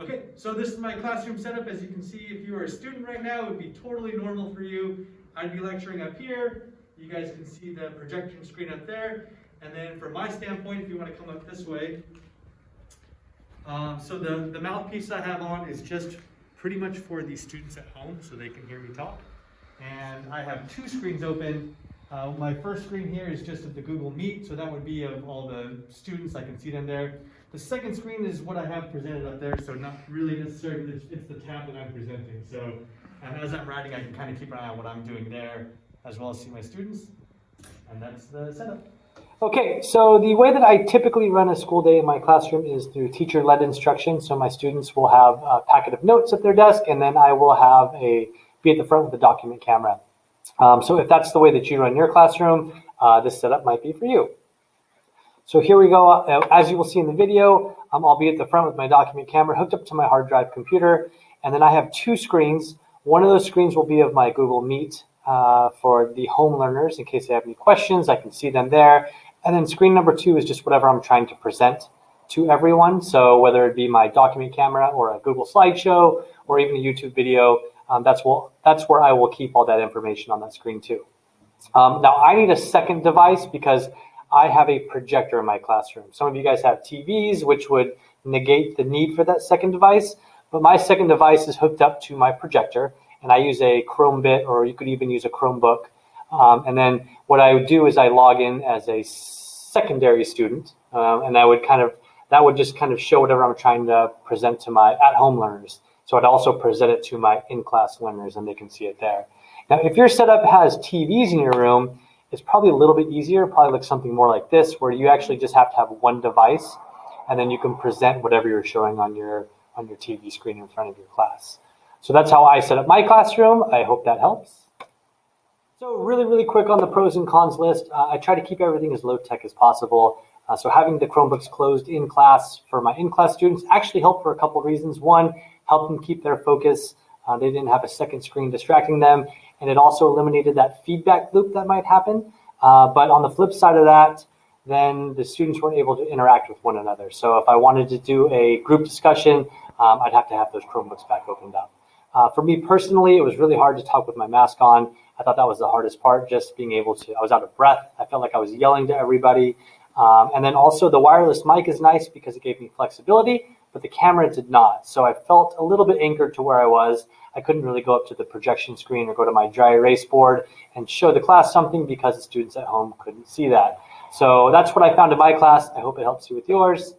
Okay, so this is my classroom setup. As you can see, if you were a student right now, it would be totally normal for you. I'd be lecturing up here. You guys can see the projection screen up there. And then from my standpoint, if you want to come up this way, so the mouthpiece I have on is just pretty much for the students at home so they can hear me talk. And I have two screens open. My first screen here is just of the Google Meet, so that would be of all the students. I can see them there. The second screen is what I have presented up there, so not really necessarily, it's the tab that I'm presenting. So as I'm writing, I can kind of keep an eye on what I'm doing there, as well as see my students. And that's the setup. Okay, so the way that I typically run a school day in my classroom is through teacher-led instruction. So my students will have a packet of notes at their desk, and then I will have be at the front with a document camera. So if that's the way that you run your classroom, this setup might be for you. So here we go. As you will see in the video, I'll be at the front with my document camera hooked up to my hard drive computer. And then I have two screens. One of those screens will be of my Google Meet for the home learners. In case they have any questions, I can see them there. And then screen number two is just whatever I'm trying to present to everyone. So whether it be my document camera or a Google slideshow or even a YouTube video, that's where I will keep all that information on that screen too. Now I need a second device because I have a projector in my classroom. Some of you guys have TVs, which would negate the need for that second device. But my second device is hooked up to my projector, and I use a Chromebit, or you could even use a Chromebook. And then what I would do is I log in as a secondary student, and that would just kind of show whatever I'm trying to present to my at-home learners. So I'd also present it to my in-class learners, and they can see it there. Now, if your setup has TVs in your room, it's probably a little bit easier. Probably looks something more like this, where you actually just have to have one device, and then you can present whatever you're showing on your TV screen in front of your class. So that's how I set up my classroom. I hope that helps. So really quick on the pros and cons list. I try to keep everything as low tech as possible. So having the Chromebooks closed in class for my in-class students actually helped for a couple of reasons. One, helped them keep their focus. They didn't have a second screen distracting them. And it also eliminated that feedback loop that might happen. But on the flip side of that, then the students weren't able to interact with one another. So if I wanted to do a group discussion, I'd have to have those Chromebooks back opened up. For me personally, it was really hard to talk with my mask on. I thought that was the hardest part, just being able to, I was out of breath. I felt like I was yelling to everybody. And then also the wireless mic is nice because it gave me flexibility, but the camera did not. So I felt a little bit anchored to where I was. I couldn't really go up to the projection screen or go to my dry erase board and show the class something because the students at home couldn't see that. So that's what I found in my class. I hope it helps you with yours.